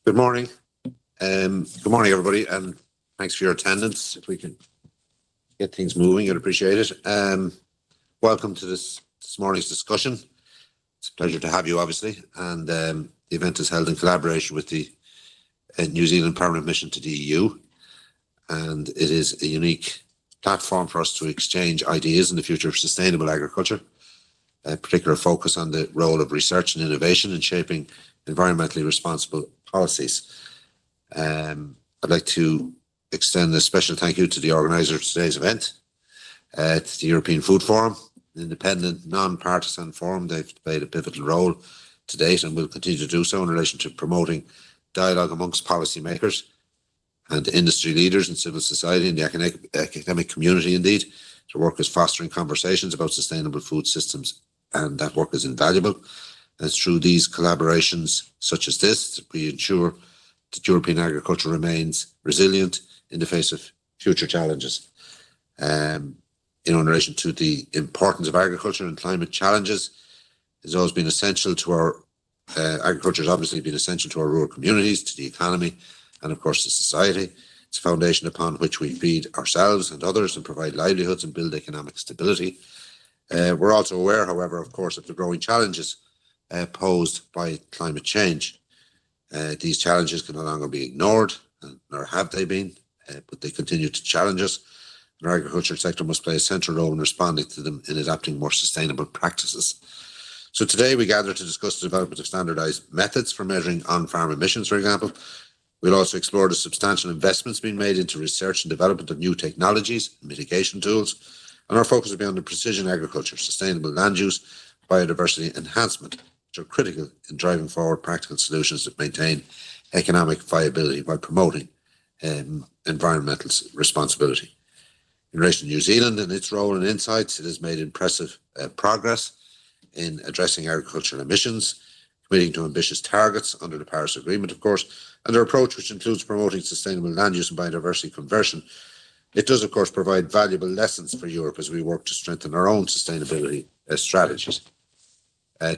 Good morning. Good morning, everybody, and thanks for your attendance. If we can get things moving, I'd appreciate it. Welcome to this morning's discussion. It's a pleasure to have you, obviously, and the event is held in collaboration with the New Zealand Permanent Mission to the EU, and it is a unique platform for us to exchange ideas in the future of sustainable agriculture, a particular focus on the role of research and innovation in shaping environmentally responsible policies. I'd like to extend a special thank you to the organiser of today's event, to the European Food Forum, an independent, non-partisan forum. They've played a pivotal role to date and will continue to do so in relation to promoting dialogue amongst policymakers and industry leaders and civil society and the academic community, indeed. Their work is fostering conversations about sustainable food systems, and that work is invaluable. And it's through these collaborations such as this that we ensure that European agriculture remains resilient in the face of future challenges. In relation to the importance of agriculture and climate challenges, it's always been essential to our agriculture has obviously been essential to our rural communities, to the economy, and of course to society. It's a foundation upon which we feed ourselves and others and provide livelihoods and build economic stability. We're also aware, however, of course, of the growing challenges posed by climate change. These challenges can no longer be ignored, nor have they been, but they continue to challenge us. And our agricultural sector must play a central role in responding to them in adapting more sustainable practices. So today we gather to discuss the development of standardised methods for measuring on-farm emissions, for example. We'll also explore the substantial investments being made into research and development of new technologies and mitigation tools. And our focus will be on the precision agriculture, sustainable land use, biodiversity enhancement, which are critical in driving forward practical solutions that maintain economic viability while promoting environmental responsibility. In relation to New Zealand and its role and insights, it has made impressive progress in addressing agricultural emissions, committing to ambitious targets under the Paris Agreement, of course, and their approach, which includes promoting sustainable land use and biodiversity conversion. It does, of course, provide valuable lessons for Europe as we work to strengthen our own sustainability strategies.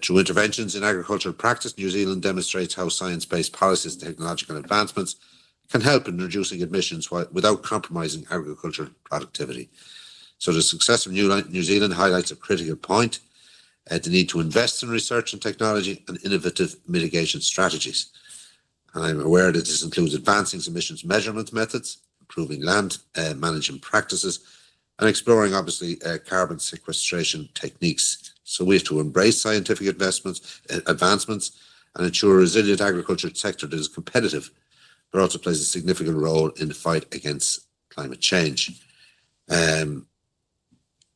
Through interventions in agricultural practice, New Zealand demonstrates how science-based policies and technological advancements can help in reducing emissions without compromising agricultural productivity. So the success of New Zealand highlights a critical point, the need to invest in research and technology and innovative mitigation strategies. And I'm aware that this includes advancing emissions measurement methods, improving land management practices, and exploring, obviously, carbon sequestration techniques. So we have to embrace scientific advancements and ensure a resilient agriculture sector that is competitive, but also plays a significant role in the fight against climate change. I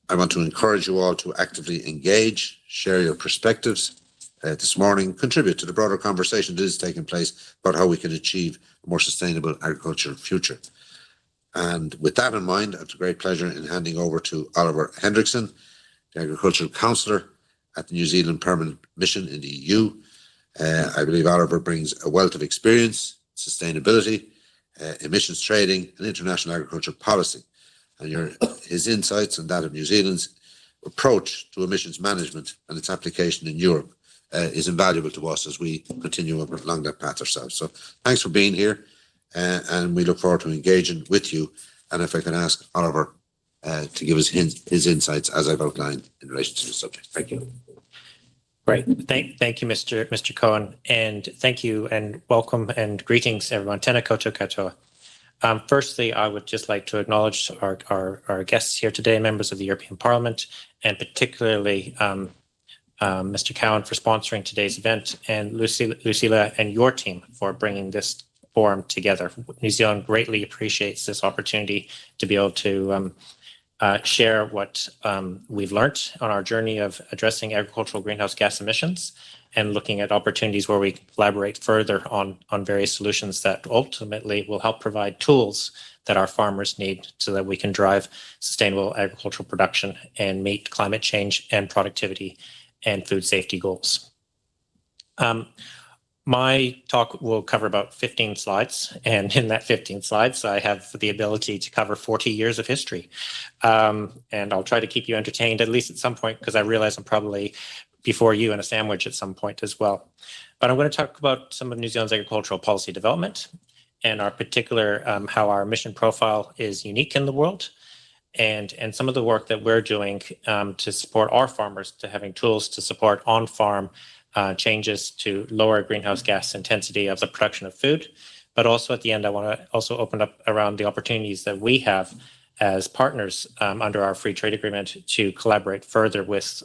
want to encourage you all to actively engage, share your perspectives this morning, contribute to the broader conversation that is taking place about how we can achieve a more sustainable agricultural future. And with that in mind, I have a great pleasure in handing over to Oliver Hendrickson, the Agricultural Counsellor at the New Zealand Permanent Mission in the EU. I believe Oliver brings a wealth of experience, sustainability, emissions trading, and international agricultural policy. And his insights and that of New Zealand's approach to emissions management and its application in Europe is invaluable to us as we continue along that path ourselves. So thanks for being here, and we look forward to engaging with you. And if I can ask Oliver to give us his insights as I've outlined in relation to the subject. Thank you. Great. Thank you, Mr. Cohen, and thank you and welcome and greetings, everyone. Tēnā koutou katoa. Firstly, I would just like to acknowledge our guests here today, members of the European Parliament, and particularly Mr. Cowen for sponsoring today's event, and Lucila and your team for bringing this forum together. New Zealand greatly appreciates this opportunity to be able to share what we've learned on our journey of addressing agricultural greenhouse gas emissions and looking at opportunities where we collaborate further on various solutions that ultimately will help provide tools that our farmers need so that we can drive sustainable agricultural production and meet climate change and productivity and food safety goals. My talk will cover about 15 slides, and in that 15 slides, I have the ability to cover 40 years of history. And I'll try to keep you entertained, at least at some point, because I realize I'm probably before you in a sandwich at some point as well. But I'm going to talk about some of New Zealand's agricultural policy development and our particular how our mission profile is unique in the world, and some of the work that we're doing to support our farmers to having tools to support on-farm changes to lower greenhouse gas intensity of the production of food. But also at the end, I want to also open up around the opportunities that we have as partners under our free trade agreement to collaborate further with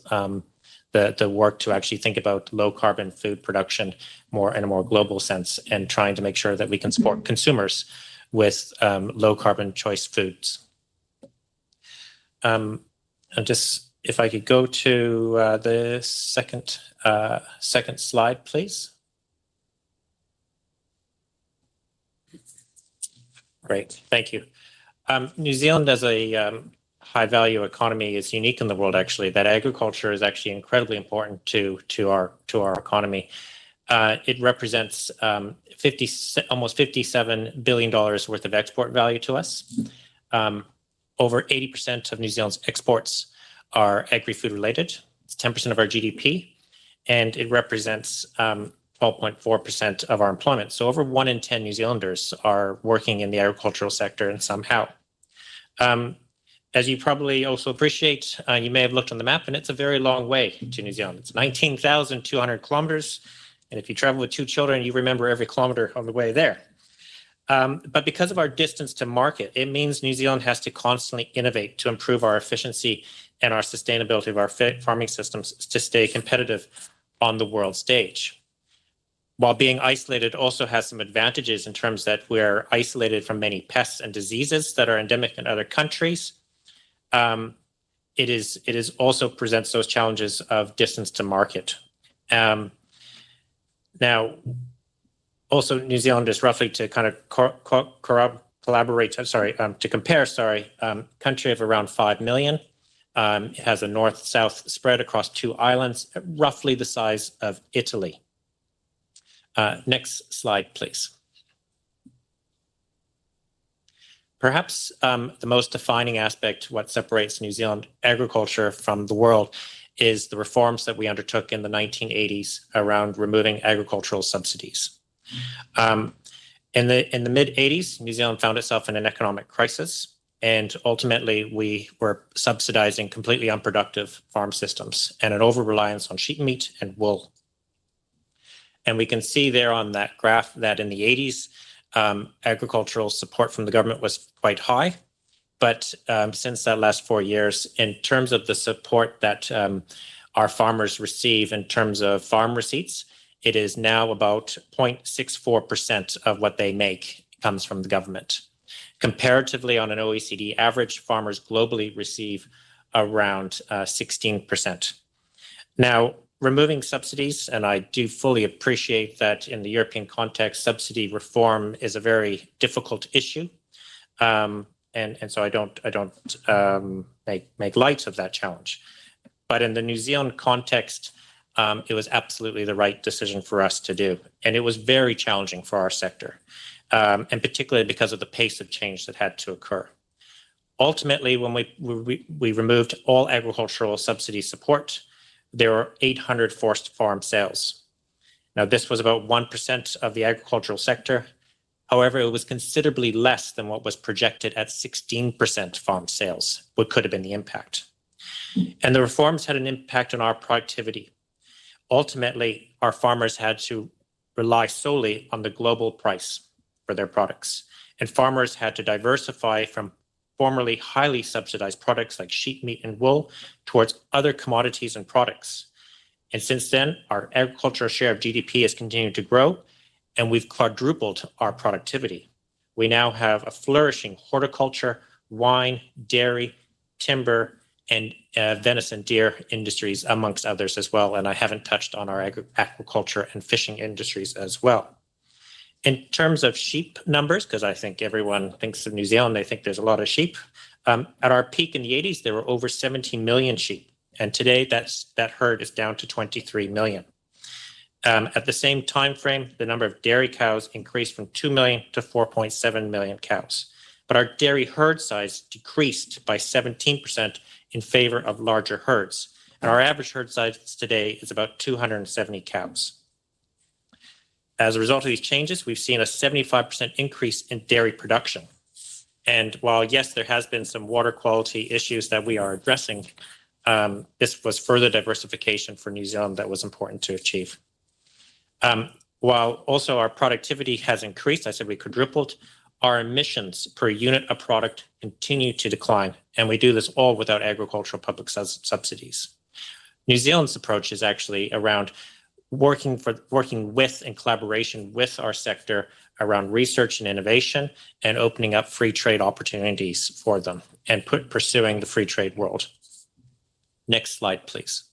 the work to actually think about low carbon food production more in a more global sense, and trying to make sure that we can support consumers with low carbon choice foods. And just if I could go to the second slide, please. Great, thank you. New Zealand as a high value economy is unique in the world, actually, that agriculture is actually incredibly important to our economy. It represents almost $57 billion worth of export value to us. Over 80% of New Zealand's exports are agri-food related. It's 10% of our GDP, and it represents 12.4% of our employment. So over 1 in 10 New Zealanders are working in the agricultural sector and somehow. As you probably also appreciate, you may have looked on the map, and it's a very long way to New Zealand. It's 19,200 kilometers. And if you travel with 2 children, you remember every kilometer on the way there. But because of our distance to market, it means New Zealand has to constantly innovate to improve our efficiency and our sustainability of our farming systems to stay competitive on the world stage. While being isolated also has some advantages in terms that we're isolated from many pests and diseases that are endemic in other countries. It is also presents those challenges of distance to market. Now, also New Zealand is roughly to kind of compare, country of around 5 million. It has a north-south spread across 2 islands, roughly the size of Italy. Next slide, please. Perhaps the most defining aspect, what separates New Zealand agriculture from the world, is the reforms that we undertook in the 1980s around removing agricultural subsidies. In the mid-80s, New Zealand found itself in an economic crisis, and ultimately we were subsidizing completely unproductive farm systems and an over-reliance on sheep meat and wool. And we can see there on that graph that in the 80s, agricultural support from the government was quite high. But since that last 4 years, in terms of the support that our farmers receive in terms of farm receipts, it is now about 0.64% of what they make comes from the government. Comparatively, on an OECD average, farmers globally receive around 16%. Now, removing subsidies, and I do fully appreciate that in the European context, subsidy reform is a very difficult issue. And so I don't make light of that challenge. But in the New Zealand context, it was absolutely the right decision for us to do. And it was very challenging for our sector, and particularly because of the pace of change that had to occur. Ultimately, when we removed all agricultural subsidy support, there were 800 forced farm sales. Now, this was about 1% of the agricultural sector. However, it was considerably less than what was projected at 16% farm sales, what could have been the impact. And the reforms had an impact on our productivity. Ultimately, our farmers had to rely solely on the global price for their products. And farmers had to diversify from formerly highly subsidized products like sheep meat and wool towards other commodities and products. And since then, our agricultural share of GDP has continued to grow, and we've quadrupled our productivity. We now have a flourishing horticulture, wine, dairy, timber, and venison deer industries, amongst others as well. And I haven't touched on our aquaculture and fishing industries as well. In terms of sheep numbers, because I think everyone thinks of New Zealand, they think there's a lot of sheep. At our peak in the 80s, there were over 17 million sheep. And today, that herd is down to 23 million. At the same time frame, the number of dairy cows increased from 2 million to 4.7 million cows. But our dairy herd size decreased by 17% in favor of larger herds. And our average herd size today is about 270 cows. As a result of these changes, we've seen a 75% increase in dairy production. And while, yes, there has been some water quality issues that we are addressing, this was further diversification for New Zealand that was important to achieve. While also our productivity has increased, I said we quadrupled, our emissions per unit of product continue to decline. And we do this all without agricultural public subsidies. New Zealand's approach is actually around working with in collaboration with our sector around research and innovation and opening up free trade opportunities for them and pursuing the free trade world. Next slide, please.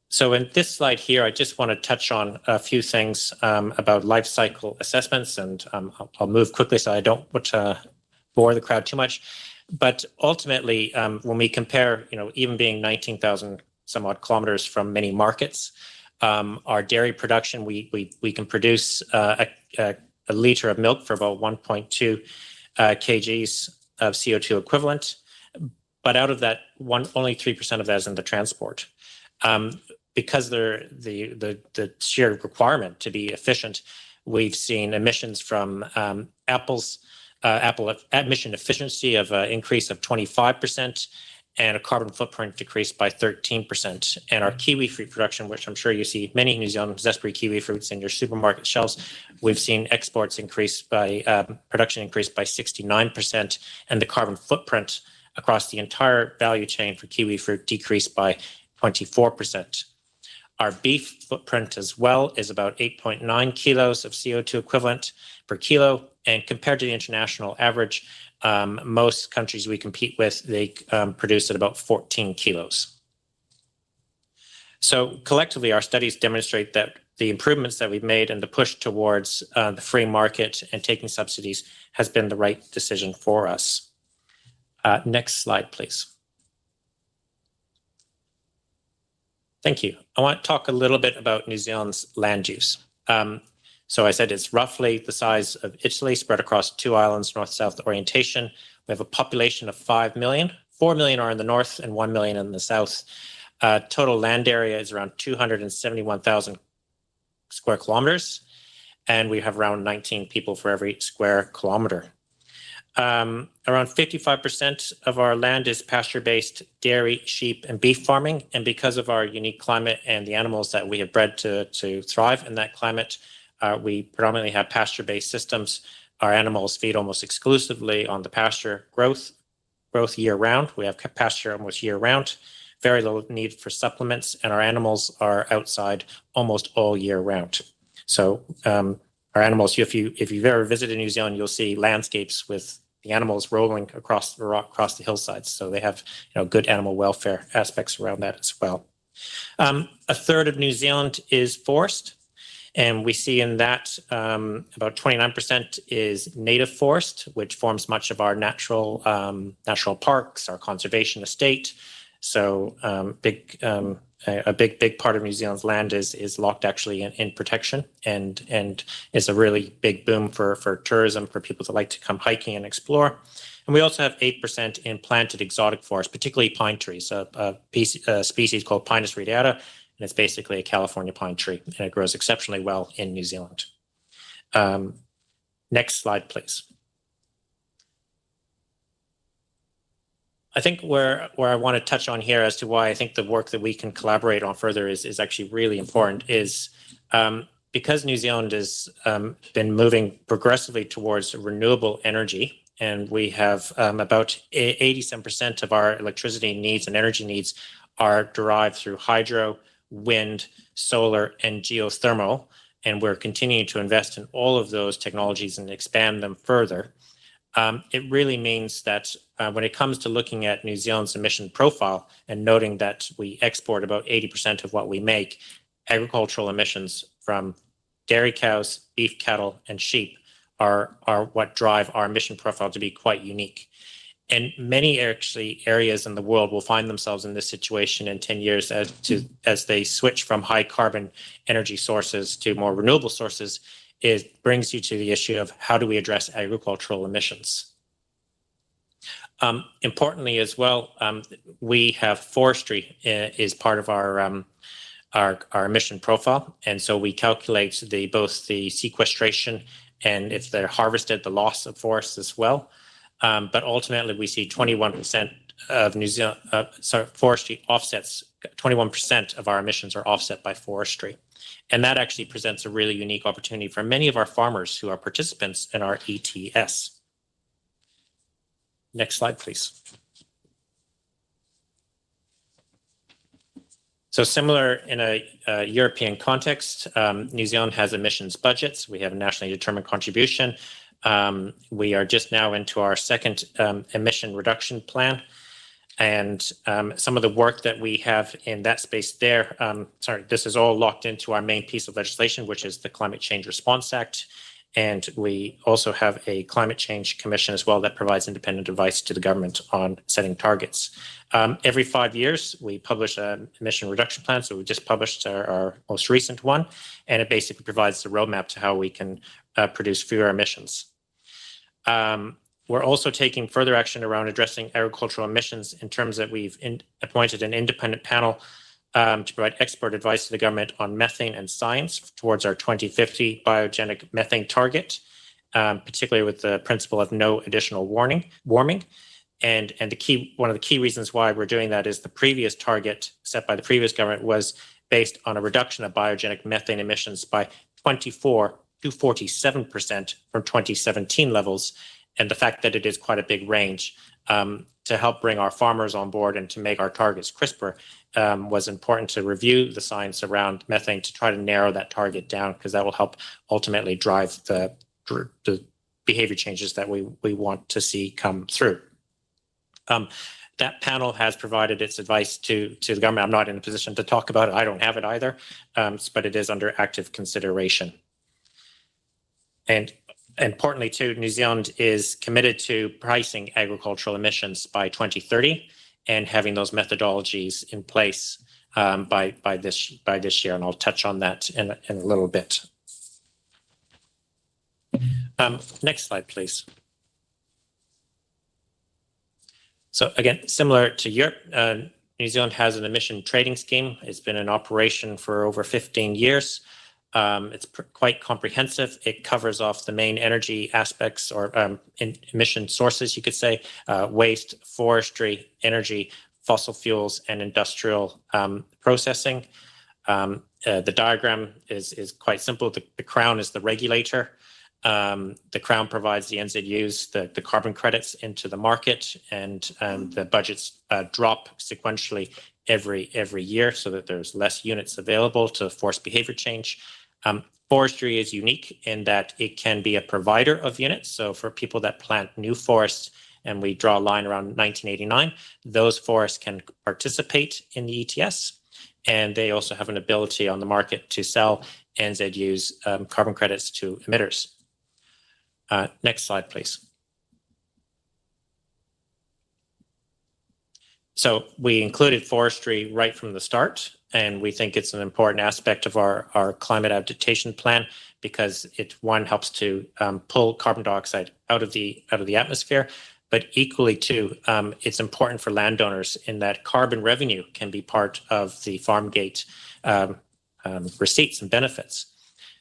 So in this slide here, I just want to touch on a few things about life cycle assessments, and I'll move quickly so I don't bore the crowd too much. But ultimately, when we compare, even being 19,000 some odd kilometers from many markets, our dairy production, we can produce a liter of milk for about 1.2 kgs of CO2 equivalent. But out of that, only 3% of that is in the transport. Because the sheer requirement to be efficient, we've seen emissions from Apple emission efficiency of an increase of 25% and a carbon footprint decreased by 13%. And our kiwi fruit production, which I'm sure you see many New Zealand zestberry kiwi fruits in your supermarket shelves, we've seen exports increase by production increased by 69%, and the carbon footprint across the entire value chain for kiwi fruit decreased by 24%. Our beef footprint as well is about 8.9 kilos of CO2 equivalent per kilo. And compared to the international average, most countries we compete with, they produce at about 14 kilos. So collectively, our studies demonstrate that the improvements that we've made and the push towards the free market and taking subsidies has been the right decision for us. Next slide, please. Thank you. I want to talk a little bit about New Zealand's land use. So I said it's roughly the size of Italy, spread across 2 islands, north-south orientation. We have a population of 5 million. 4 million are in the north and 1 million in the south. Total land area is around 271,000 square kilometers, and we have around 19 people for every square kilometer. Around 55% of our land is pasture-based dairy, sheep, and beef farming. And because of our unique climate and the animals that we have bred to thrive in that climate, we predominantly have pasture-based systems. Our animals feed almost exclusively on the pasture growth year-round. We have pasture almost year-round, very low need for supplements, and our animals are outside almost all year-round. So our animals, if you've ever visited New Zealand, you'll see landscapes with the animals rolling across the hillsides. So they have good animal welfare aspects around that as well. A third of New Zealand is forest. And we see in that about 29% is native forest, which forms much of our natural parks, our conservation estate. So a big part of New Zealand's land is locked actually in protection, and is a really big boom for tourism, for people that like to come hiking and explore. And we also have 8% in planted exotic forest, particularly pine trees, a species called Pinus radiata, and it's basically a California pine tree, and it grows exceptionally well in New Zealand. Next slide, please. I think where I want to touch on here as to why I think the work that we can collaborate on further is actually really important is because New Zealand has been moving progressively towards renewable energy, and we have about 87% of our electricity needs and energy needs are derived through hydro, wind, solar, and geothermal, and we're continuing to invest in all of those technologies and expand them further. It really means that when it comes to looking at New Zealand's emission profile and noting that we export about 80% of what we make, agricultural emissions from dairy cows, beef cattle, and sheep are what drive our emission profile to be quite unique. And many actually areas in the world will find themselves in this situation in 10 years as they switch from high carbon energy sources to more renewable sources. It brings you to the issue of how do we address agricultural emissions. Importantly as well, we have forestry is part of our emission profile, and so we calculate both the sequestration and if they're harvested, the loss of forests as well. But ultimately, we see 21% of New Zealand, forestry offsets, 21% of our emissions are offset by forestry. And that actually presents a really unique opportunity for many of our farmers who are participants in our ETS. Next slide, please. So similar in a European context, New Zealand has emissions budgets. We have a nationally determined contribution. We are just now into our second emission reduction plan. And some of the work that we have in that space there, this is all locked into our main piece of legislation, which is the Climate Change Response Act. And we also have a Climate Change Commission as well that provides independent advice to the government on setting targets. Every 5 years, we publish an emission reduction plan. So we just published our most recent one, and it basically provides the roadmap to how we can produce fewer emissions. We're also taking further action around addressing agricultural emissions in terms that we've appointed an independent panel to provide expert advice to the government on methane and science towards our 2050 biogenic methane target, particularly with the principle of no additional warming. And one of the key reasons why we're doing that is the previous target set by the previous government was based on a reduction of biogenic methane emissions by 24 to 47% from 2017 levels. And the fact that it is quite a big range to help bring our farmers on board and to make our targets crisper was important to review the science around methane to try to narrow that target down, because that will help ultimately drive the behavior changes that we want to see come through. That panel has provided its advice to the government. I'm not in a position to talk about it. I don't have it either, but it is under active consideration. And importantly, too, New Zealand is committed to pricing agricultural emissions by 2030 and having those methodologies in place by this year. And I'll touch on that in a little bit. Next slide, please. So again, similar to Europe, New Zealand has an emission trading scheme. It's been in operation for over 15 years. It's quite comprehensive. It covers off the main energy aspects or emission sources, you could say, waste, forestry, energy, fossil fuels, and industrial processing. The diagram is quite simple. The Crown is the regulator. The Crown provides the NZUs, the carbon credits into the market, and the budgets drop sequentially every year so that there's less units available to force behavior change. Forestry is unique in that it can be a provider of units. So for people that plant new forests, and we draw a line around 1989, those forests can participate in the ETS. And they also have an ability on the market to sell NZUs carbon credits to emitters. Next slide, please. So we included forestry right from the start, and we think it's an important aspect of our climate adaptation plan because it, one, helps to pull carbon dioxide out of the atmosphere, but equally too, it's important for landowners in that carbon revenue can be part of the farm gate receipts and benefits.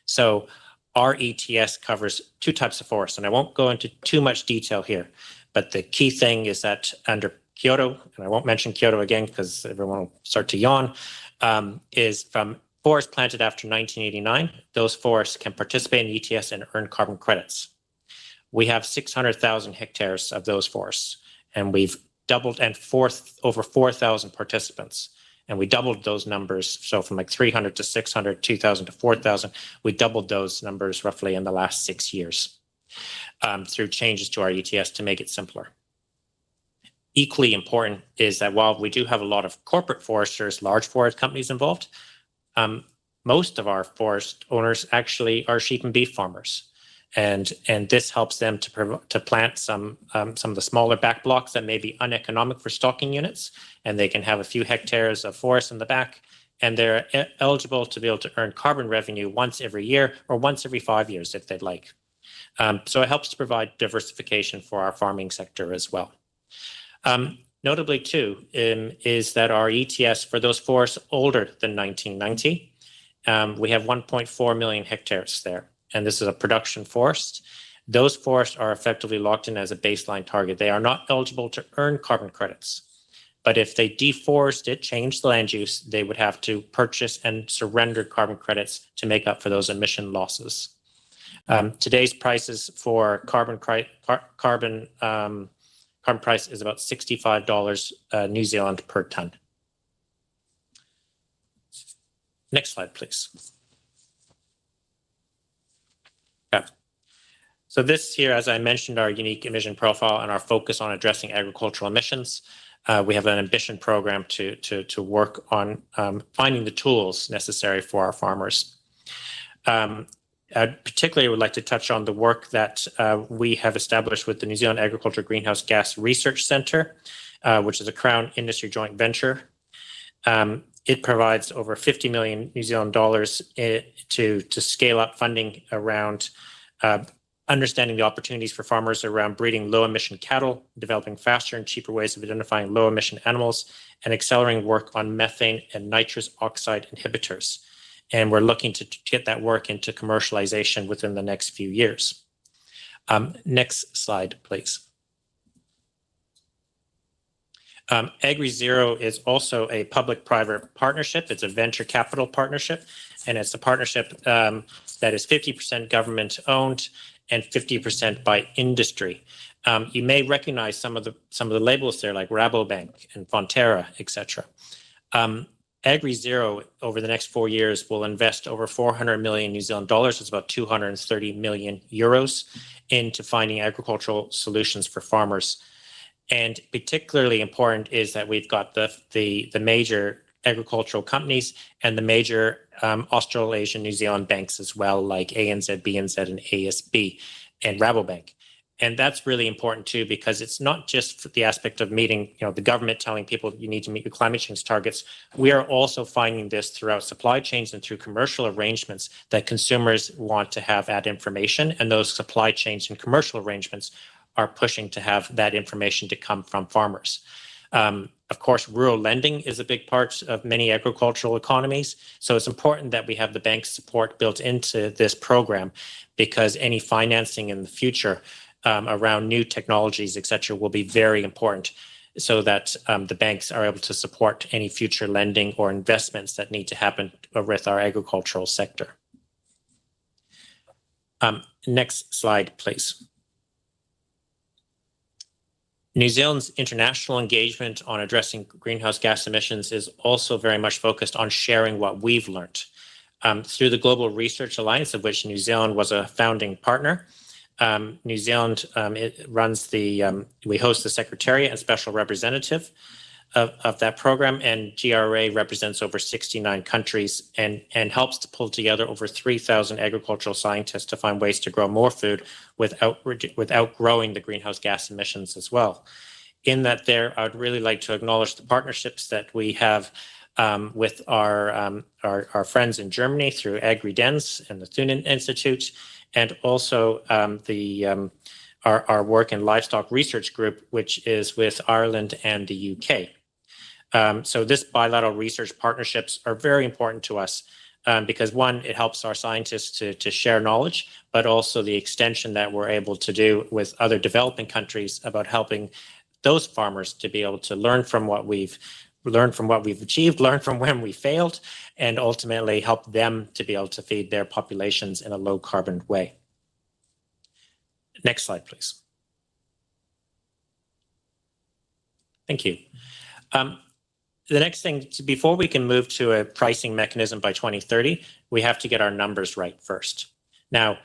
So our ETS covers two types of forests, and I won't go into too much detail here, but the key thing is that under Kyoto, and I won't mention Kyoto again because everyone will start to yawn, is from forests planted after 1989, those forests can participate in ETS and earn carbon credits. We have 600,000 hectares of those forests, and we've doubled and over 4,000 participants. And we doubled those numbers. So from like 300 to 600, 2,000 to 4,000, we doubled those numbers roughly in the last 6 years through changes to our ETS to make it simpler. Equally important is that while we do have a lot of corporate foresters, large forest companies involved, most of our forest owners actually are sheep and beef farmers. And this helps them to plant some of the smaller back blocks that may be uneconomic for stocking units, and they can have a few hectares of forest in the back, and they're eligible to be able to earn carbon revenue once every year or once every 5 years if they'd like. So it helps to provide diversification for our farming sector as well. Notably, too, is that our ETS for those forests older than 1990, we have 1.4 million hectares there, and this is a production forest. Those forests are effectively locked in as a baseline target. They are not eligible to earn carbon credits, but if they deforested, change the land use, they would have to purchase and surrender carbon credits to make up for those emission losses. Today's prices for carbon price is about $65 New Zealand per ton. Next slide, please. Okay. So this here, as I mentioned, our unique emission profile and our focus on addressing agricultural emissions. We have an ambition program to work on finding the tools necessary for our farmers. I particularly would like to touch on the work that we have established with the New Zealand Agriculture Greenhouse Gas Research Centre, which is a Crown industry joint venture. It provides over 50 million New Zealand dollars to scale up funding around understanding the opportunities for farmers around breeding low-emission cattle, developing faster and cheaper ways of identifying low-emission animals, and accelerating work on methane and nitrous oxide inhibitors. And we're looking to get that work into commercialization within the next few years. Next slide, please. AgriZero is also a public-private partnership. It's a venture capital partnership, and it's a partnership that is 50% government-owned and 50% by industry. You may recognize some of the labels there, like Rabobank and Fonterra, etc. AgriZero, over the next 4 years, will invest over 400 million New Zealand dollars, it's about 230 million euros, into finding agricultural solutions for farmers. And particularly important is that we've got the major agricultural companies and the major Australasian New Zealand banks as well, like ANZ, BNZ, and ASB, and Rabobank. And that's really important too, because it's not just the aspect of meeting, the government telling people you need to meet your climate change targets. We are also finding this throughout supply chains and through commercial arrangements that consumers want to have that information, and those supply chains and commercial arrangements are pushing to have that information to come from farmers. Of course, rural lending is a big part of many agricultural economies. So it's important that we have the bank support built into this program, because any financing in the future around new technologies, et cetera, will be very important, so that the banks are able to support any future lending or investments that need to happen with our agricultural sector. Next slide, please. New Zealand's international engagement on addressing greenhouse gas emissions is also very much focused on sharing what we've learned. Through the Global Research Alliance, of which New Zealand was a founding partner, New Zealand runs we host the Secretariat and Special Representative of that program, and GRA represents over 69 countries and helps to pull together over 3,000 agricultural scientists to find ways to grow more food without growing the greenhouse gas emissions as well. In that there, I'd really like to acknowledge the partnerships that we have with our friends in Germany through AgriDens and the Thunen Institute, and also our work in Livestock Research Group, which is with Ireland and the UK. So this bilateral research partnerships are very important to us because, one, it helps our scientists to share knowledge, but also the extension that we're able to do with other developing countries about helping those farmers to be able to learn from what we've achieved, learn from when we failed, and ultimately help them to be able to feed their populations in a low carbon way. Next slide, please. Thank you. The next thing, before we can move to a pricing mechanism by 2030, we have to get our numbers right first. Now,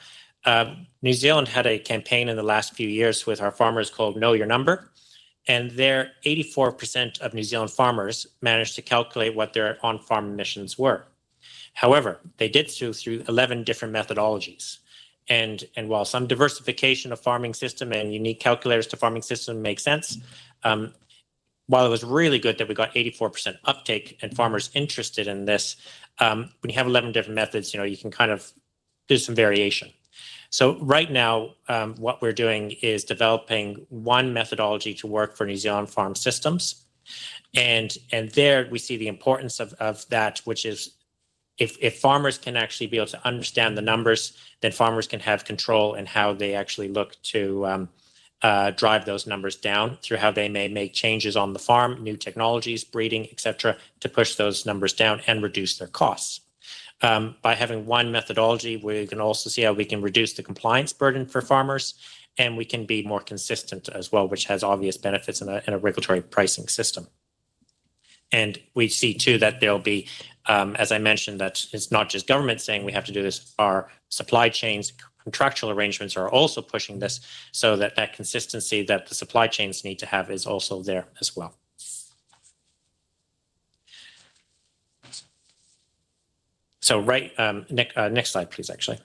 New Zealand had a campaign in the last few years with our farmers called Know Your Number, and their 84% of New Zealand farmers managed to calculate what their on-farm emissions were. However, they did so through 11 different methodologies. And while some diversification of farming system and unique calculators to farming system makes sense, while it was really good that we got 84% uptake and farmers interested in this, when you have 11 different methods, you can kind of do some variation. So right now, what we're doing is developing one methodology to work for New Zealand farm systems. And there we see the importance of that, which is if farmers can actually be able to understand the numbers, then farmers can have control in how they actually look to drive those numbers down through how they may make changes on the farm, new technologies, breeding, etc., to push those numbers down and reduce their costs. By having one methodology, we can also see how we can reduce the compliance burden for farmers, and we can be more consistent as well, which has obvious benefits in a regulatory pricing system. And we see too that there'll be, as I mentioned, that it's not just government saying we have to do this. Our supply chains, contractual arrangements are also pushing this, so that that consistency that the supply chains need to have is also there as well. So next slide, please, actually.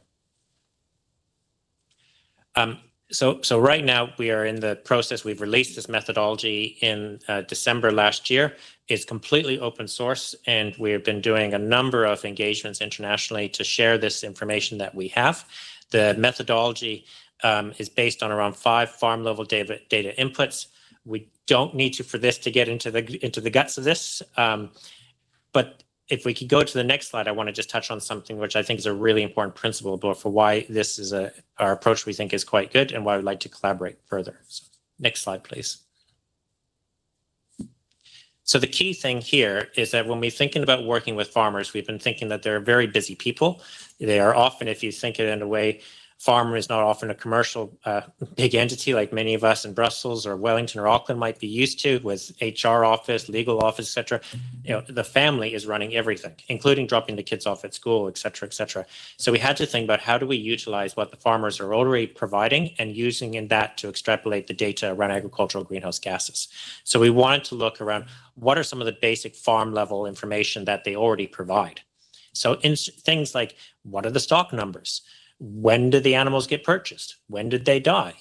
So right now we are in the process. We've released this methodology in December last year. It's completely open source, and we've been doing a number of engagements internationally to share this information that we have. The methodology is based on around 5 farm-level data inputs. We don't need to for this to get into the guts of this, but if we could go to the next slide, I want to just touch on something which I think is a really important principle for why this is our approach we think is quite good and why we'd like to collaborate further. So, next slide, please. So the key thing here is that when we're thinking about working with farmers, we've been thinking that they're very busy people. They are often, if you think it in a way, farmer is not often a commercial big entity like many of us in Brussels or Wellington or Auckland might be used to, with HR office, legal office, etc. The family is running everything, including dropping the kids off at school, etc., etc. So we had to think about how do we utilize what the farmers are already providing and using in that to extrapolate the data around agricultural greenhouse gases. So we wanted to look around what are some of the basic farm level information that they already provide. So in things like, what are the stock numbers? When did the animals get purchased? When did they die?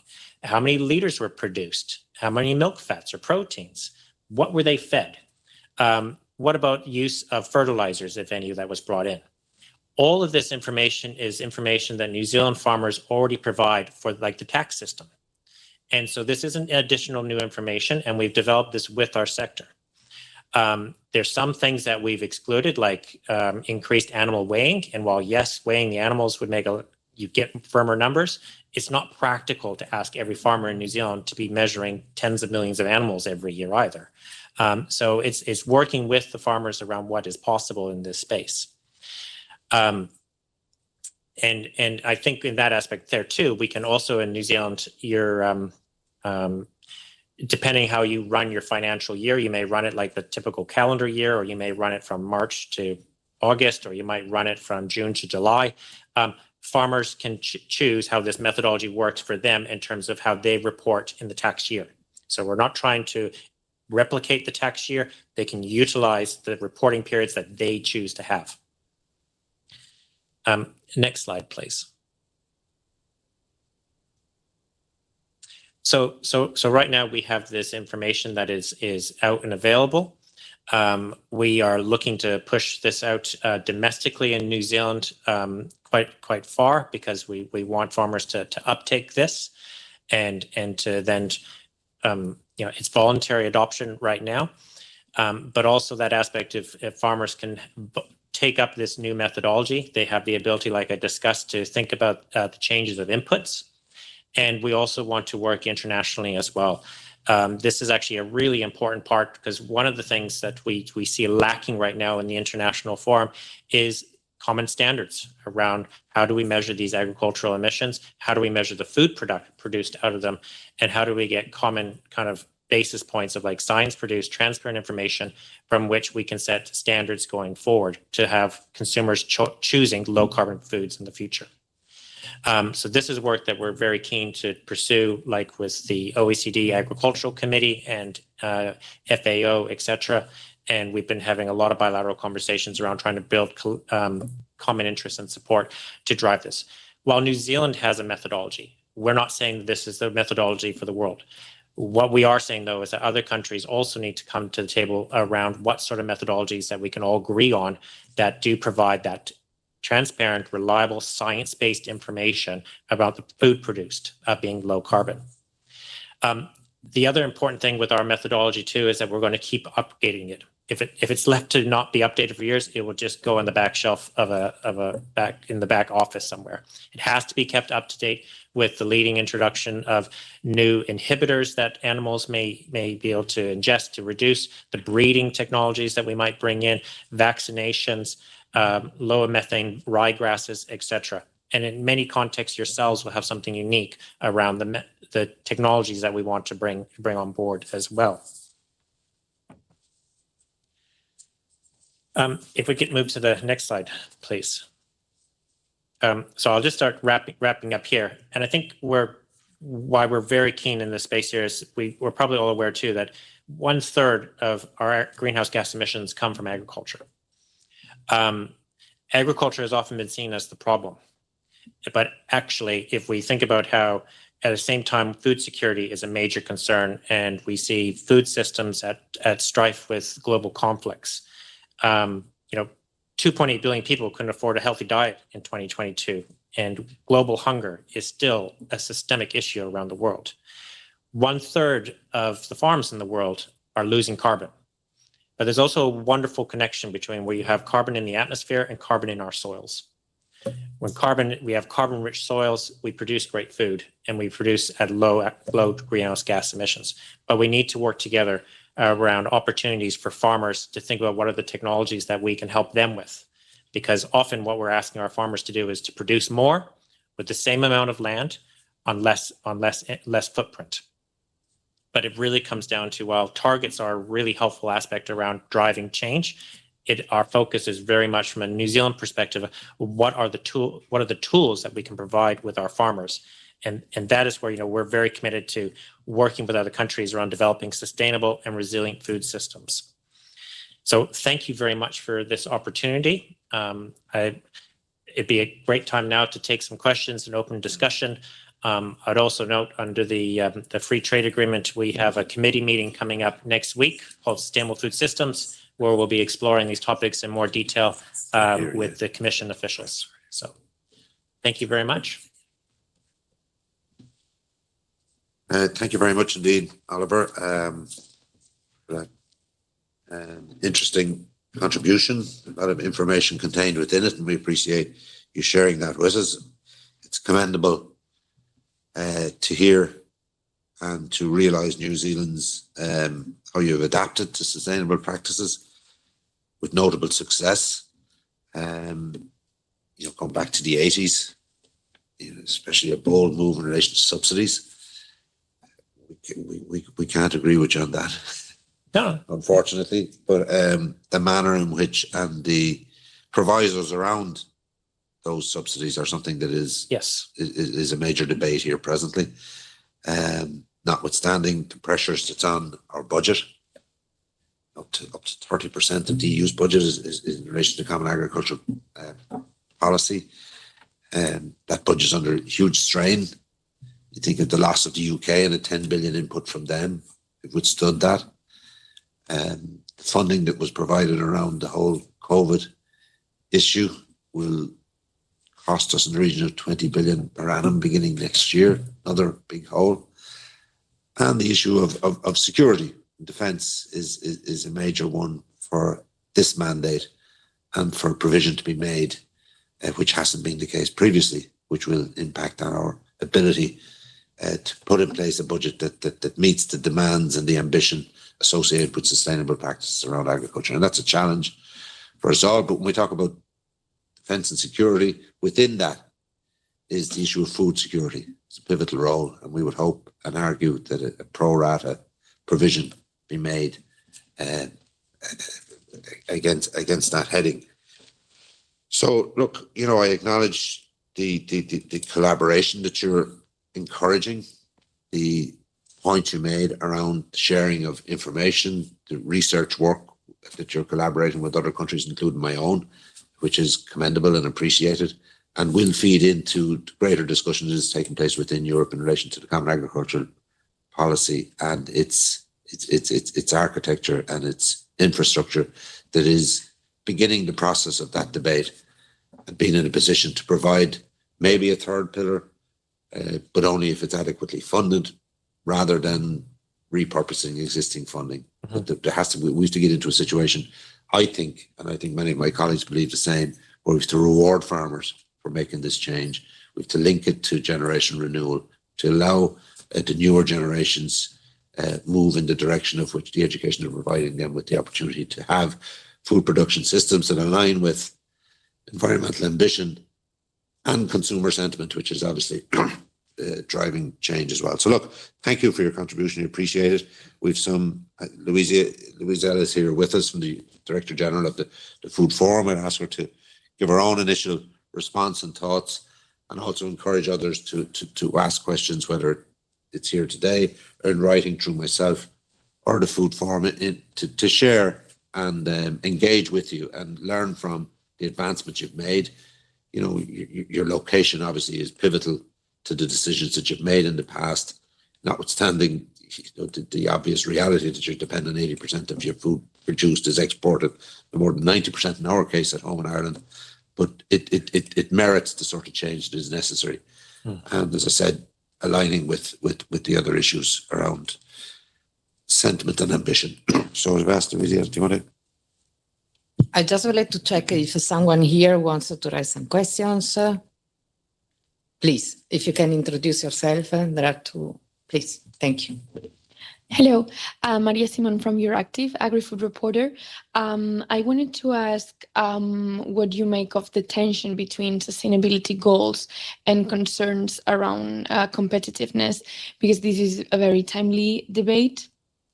How many liters were produced? How many milk fats or proteins? What were they fed? What about use of fertilizers, if any, that was brought in? All of this information is information that New Zealand farmers already provide for like the tax system. And so this isn't additional new information, and we've developed this with our sector. There's some things that we've excluded, like increased animal weighing. And while yes, weighing the animals would make you get firmer numbers, it's not practical to ask every farmer in New Zealand to be measuring tens of millions of animals every year either. So it's working with the farmers around what is possible in this space. And I think in that aspect there too, we can also in New Zealand, depending how you run your financial year, you may run it like the typical calendar year, or you may run it from March to August, or you might run it from June to July. Farmers can choose how this methodology works for them in terms of how they report in the tax year. So we're not trying to replicate the tax year. They can utilize the reporting periods that they choose to have. Next slide, please. So right now we have this information that is out and available. We are looking to push this out domestically in New Zealand quite far, because we want farmers to uptake this and to then it's voluntary adoption right now, but also that aspect of if farmers can take up this new methodology, they have the ability, like I discussed, to think about the changes of inputs. And we also want to work internationally as well. This is actually a really important part, because one of the things that we see lacking right now in the international forum is common standards around how do we measure these agricultural emissions, how do we measure the food produced out of them, and how do we get common kind of basis points of like science-produced, transparent information from which we can set standards going forward to have consumers choosing low-carbon foods in the future. So this is work that we're very keen to pursue, like with the OECD Agricultural Committee and FAO, etc. And we've been having a lot of bilateral conversations around trying to build common interest and support to drive this. While New Zealand has a methodology, we're not saying that this is the methodology for the world. What we are saying, though, is that other countries also need to come to the table around what sort of methodologies that we can all agree on that do provide that transparent, reliable, science-based information about the food produced being low carbon. The other important thing with our methodology too is that we're going to keep updating it. If it's left to not be updated for years, it will just go on the back shelf of a back office somewhere. It has to be kept up to date with the leading introduction of new inhibitors that animals may be able to ingest to reduce the breeding technologies that we might bring in, vaccinations, low methane ryegrasses, etc. And in many contexts, yourselves will have something unique around the technologies that we want to bring on board as well. If we could move to the next slide, please. So I'll just start wrapping up here. And I think why we're very keen in this space here is we're probably all aware too that 1/3 of our greenhouse gas emissions come from agriculture. Agriculture has often been seen as the problem. But actually, if we think about how at the same time food security is a major concern and we see food systems at strife with global conflicts, 2.8 billion people couldn't afford a healthy diet in 2022, and global hunger is still a systemic issue around the world. 1/3 of the farms in the world are losing carbon. But there's also a wonderful connection between where you have carbon in the atmosphere and carbon in our soils. When we have carbon-rich soils, we produce great food, and we produce at low greenhouse gas emissions. But we need to work together around opportunities for farmers to think about what are the technologies that we can help them with. Because often what we're asking our farmers to do is to produce more with the same amount of land on less footprint. But it really comes down to, while targets are a really helpful aspect around driving change, our focus is very much from a New Zealand perspective. What are the tools that we can provide with our farmers? And that is where we're very committed to working with other countries around developing sustainable and resilient food systems. So thank you very much for this opportunity. It'd be a great time now to take some questions and open discussion. I'd also note under the free trade agreement, we have a committee meeting coming up next week called Sustainable Food Systems, where we'll be exploring these topics in more detail with the Commission officials. So thank you very much. Thank you very much indeed, Oliver, for that interesting contribution. A lot of information contained within it, and we appreciate you sharing that with us. It's commendable to hear and to realise New Zealand's how you've adapted to sustainable practices with notable success. Going back to the 80s, especially a bold move in relation to subsidies. We can't agree with you on that. No, unfortunately, but the manner in which and the provisos around those subsidies are something that is a major debate here presently. Notwithstanding the pressures that's on our budget, up to 30% of the EU's budget is in relation to common agricultural policy. That budget is under huge strain. You think of the loss of the UK and a 10 billion input from them, it withstood that. The funding that was provided around the whole COVID issue will cost us in the region of 20 billion per annum beginning next year, another big hole. And the issue of security and defence is a major one for this mandate and for provision to be made, which hasn't been the case previously, which will impact on our ability to put in place a budget that meets the demands and the ambition associated with sustainable practices around agriculture. And that's a challenge for us all. But when we talk about defence and security, within that is the issue of food security. It's a pivotal role, and we would hope and argue that a pro rata provision be made against that heading. So, look, I acknowledge the collaboration that you're encouraging, the point you made around sharing of information, the research work that you're collaborating with other countries, including my own, which is commendable and appreciated, and will feed into greater discussions that is taking place within Europe in relation to the common agricultural policy and its architecture and its infrastructure that is beginning the process of that debate. and being in a position to provide maybe a third pillar, but only if it's adequately funded, rather than repurposing existing funding. But there has to be, we have to get into a situation, I think, and I think many of my colleagues believe the same, where we have to reward farmers for making this change. We have to link it to generation renewal, to allow the newer generations move in the direction of which the education of providing them with the opportunity to have food production systems that align with environmental ambition and consumer sentiment, which is obviously driving change as well. So look, thank you for your contribution. We appreciate it. We've some, Louisa is here with us from the Director General of the Food Forum. I'd ask her to give her own initial response and thoughts, and also encourage others to ask questions, whether it's here today or in writing through myself or the Food Forum, to share and engage with you and learn from the advancements you've made. You know, your location obviously is pivotal to the decisions that you've made in the past, notwithstanding the obvious reality that you're dependent 80% of your food produced is exported, more than 90% in our case at home in Ireland. But it merits the sort of change that is necessary. And as I said, aligning with the other issues around sentiment and ambition. So I've asked Louisa, do you want to? I just would like to check if someone here wants to raise some questions. Please, if you can introduce yourself. There are two. Please, thank you. Hello, Maria Simon from Euractiv, agri-food reporter. I wanted to ask what you make of the tension between sustainability goals and concerns around competitiveness, because this is a very timely debate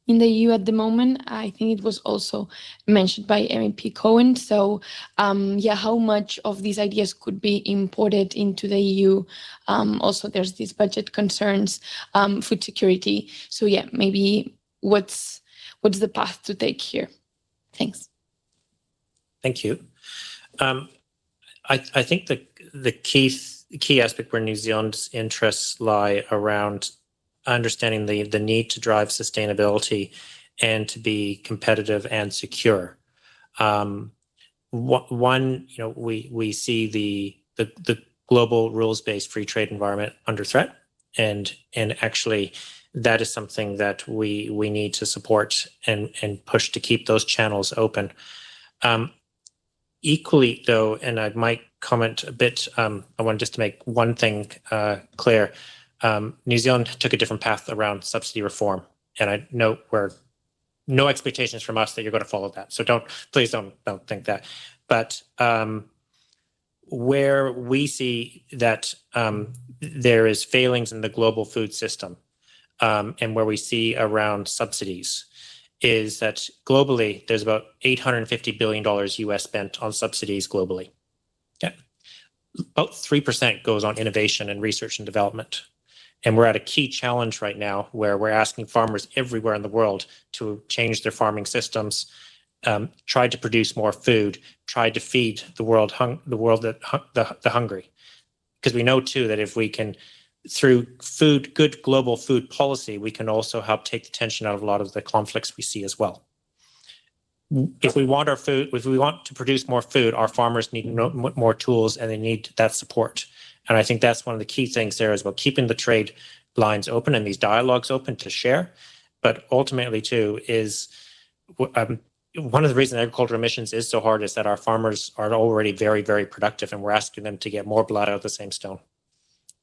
in the EU at the moment. I think it was also mentioned by MEP Cowen. So yeah, how much of these ideas could be imported into the EU? Also, there's these budget concerns, food security. So yeah, maybe what's the path to take here? Thanks. Thank you. I think the key aspect where New Zealand's interests lie around understanding the need to drive sustainability and to be competitive and secure. One, you know, we see the global rules-based free trade environment under threat, and actually that is something that we need to support and push to keep those channels open. Equally, though, and I might comment a bit, I want just to make one thing clear. New Zealand took a different path around subsidy reform, and I know no expectations from us that you're going to follow that. So please don't think that. But where we see that there is failings in the global food system, and where we see around subsidies, is that globally there's about $850 billion US spent on subsidies globally. Yeah. About 3% goes on innovation and research and development. And we're at a key challenge right now where we're asking farmers everywhere in the world to change their farming systems, try to produce more food, try to feed the world the hungry. Because we know too that if we can, through good global food policy, we can also help take the tension out of a lot of the conflicts we see as well. If we want to produce more food, our farmers need more tools, and they need that support. And I think that's one of the key things there, is about keeping the trade lines open and these dialogues open to share. But ultimately, too, is one of the reasons agricultural emissions is so hard is that our farmers are already very, very productive, and we're asking them to get more blood out of the same stone.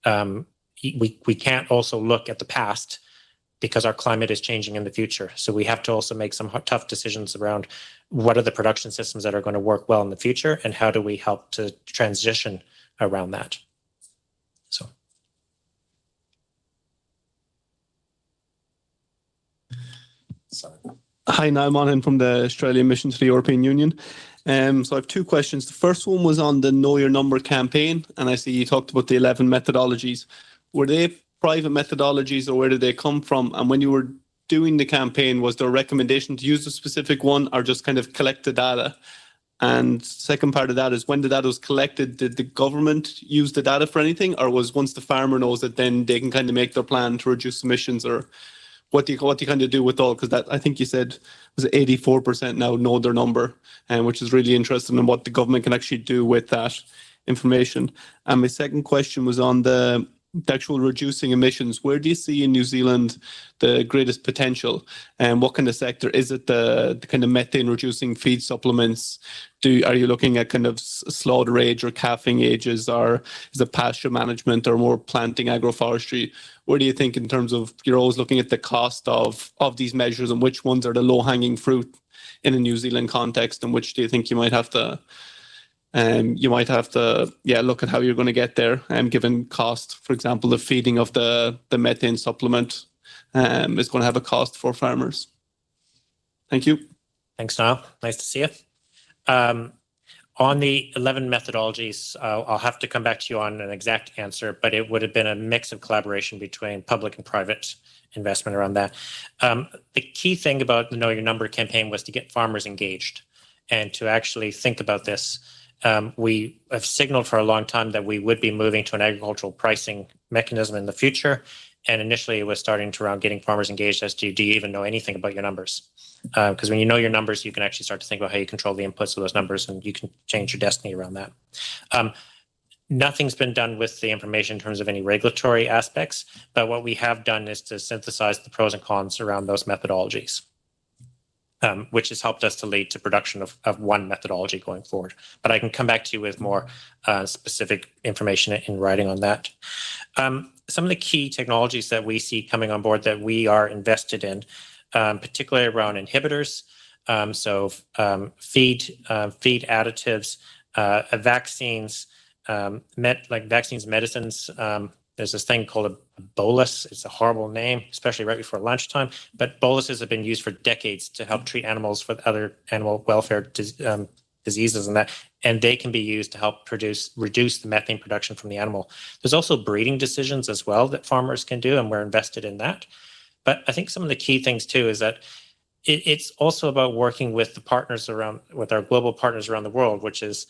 We can't also look at the past, because our climate is changing in the future. So we have to also make some tough decisions around what are the production systems that are going to work well in the future, and how do we help to transition around that. So. Sorry. Hi, Niall Monaghan from the Australian Mission to the European Union. So I have two questions. The first one was on the Know Your Number campaign, and I see you talked about the 11 methodologies. Were they private methodologies, or where did they come from? And when you were doing the campaign, was there a recommendation to use a specific one, or just kind of collect the data? And second part of that is, when the data was collected, did the government use the data for anything, or was once the farmer knows it, then they can kind of make their plan to reduce emissions? Or what do you kind of do with all? Because that, I think you said, was 84% now know their number, and which is really interesting, and what the government can actually do with that. information. And my second question was on the actual reducing emissions. Where do you see in New Zealand the greatest potential, and what kind of sector? Is it the kind of methane reducing feed supplements? Are you looking at kind of slaughter age or calving ages, or is it pasture management or more planting agroforestry? Where do you think, in terms of, you're always looking at the cost of these measures, and which ones are the low hanging fruit in a New Zealand context, and which do you think you might have to look at how you're going to get there, given cost? For example, the feeding of the methane supplement is going to have a cost for farmers. Thank you. Thanks, Niall. Nice to see you. On the 11 methodologies, I'll have to come back to you on an exact answer, but it would have been a mix of collaboration between public and private investment around that. The key thing about the Know Your Number campaign was to get farmers engaged and to actually think about this. We have signaled for a long time that we would be moving to an agricultural pricing mechanism in the future. And initially it was starting to around getting farmers engaged as to, do you even know anything about your numbers? Because when you know your numbers, you can actually start to think about how you control the inputs of those numbers, and you can change your destiny around that. Nothing's been done with the information in terms of any regulatory aspects, but what we have done is to synthesize the pros and cons around those methodologies, which has helped us to lead to production of one methodology going forward. But I can come back to you with more specific information in writing on that. Some of the key technologies that we see coming on board that we are invested in, particularly around inhibitors, feed additives, vaccines, vaccines, medicines. There's this thing called a bolus. It's a horrible name, especially right before lunchtime. But boluses have been used for decades to help treat animals with other animal welfare diseases and that. And they can be used to help reduce the methane production from the animal. There's also breeding decisions as well that farmers can do, and we're invested in that. But I think some of the key things too is that it's also about working with the partners with our global partners around the world, which is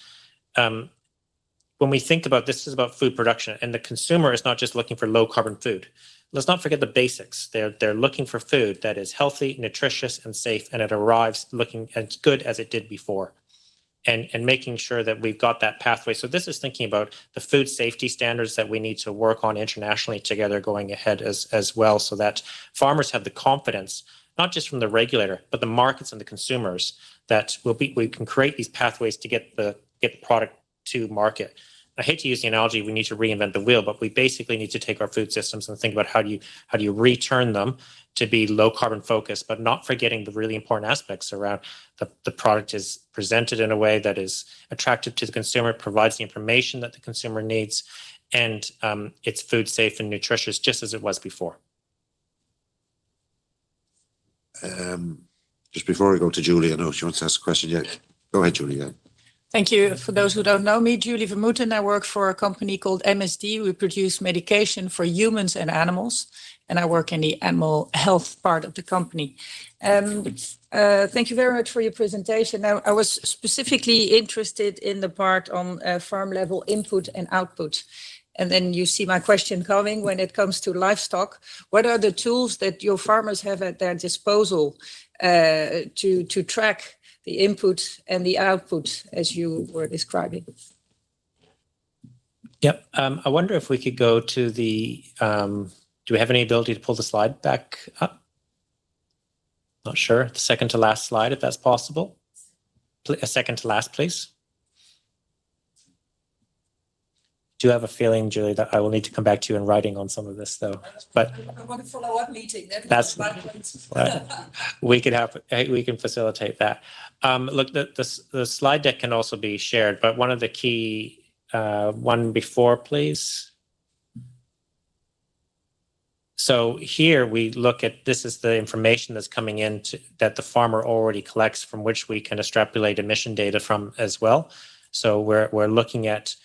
when we think about this is about food production, and the consumer is not just looking for low carbon food. Let's not forget the basics. They're looking for food that is healthy, nutritious, and safe, and it arrives looking as good as it did before. And making sure that we've got that pathway. So this is thinking about the food safety standards that we need to work on internationally together going ahead as well, so that farmers have the confidence, not just from the regulator, but the markets and the consumers, that we can create these pathways to get the product to market. I hate to use the analogy, we need to reinvent the wheel, but we basically need to take our food systems and think about how do you return them to be low carbon focused, but not forgetting the really important aspects around the product is presented in a way that is attractive to the consumer, provides the information that the consumer needs, and it's food safe and nutritious just as it was before. Just before we go to Julie, I know she wants to ask a question. Yeah, go ahead, Julie. Yeah. Thank you. For those who don't know me, Julie Vermooten, I work for a company called MSD. We produce medication for humans and animals, and I work in the animal health part of the company. Thank you very much for your presentation. I was specifically interested in the part on farm level input and output. And then you see my question coming when it comes to livestock. What are the tools that your farmers have at their disposal to track the input and the output, as you were describing? Yep. I wonder if we could go to the, do we have any ability to pull the slide back up? Not sure. The second to last slide, if that's possible. A second to last, please. Do you have a feeling, Julie, that I will need to come back to you in writing on some of this, though? But I want a follow-up meeting. That's we can facilitate that. Look, the slide deck can also be shared, but one of the key one before, please. So here we look at, this is the information that's coming in that the farmer already collects, from which we can extrapolate emission data from as well. So we're looking at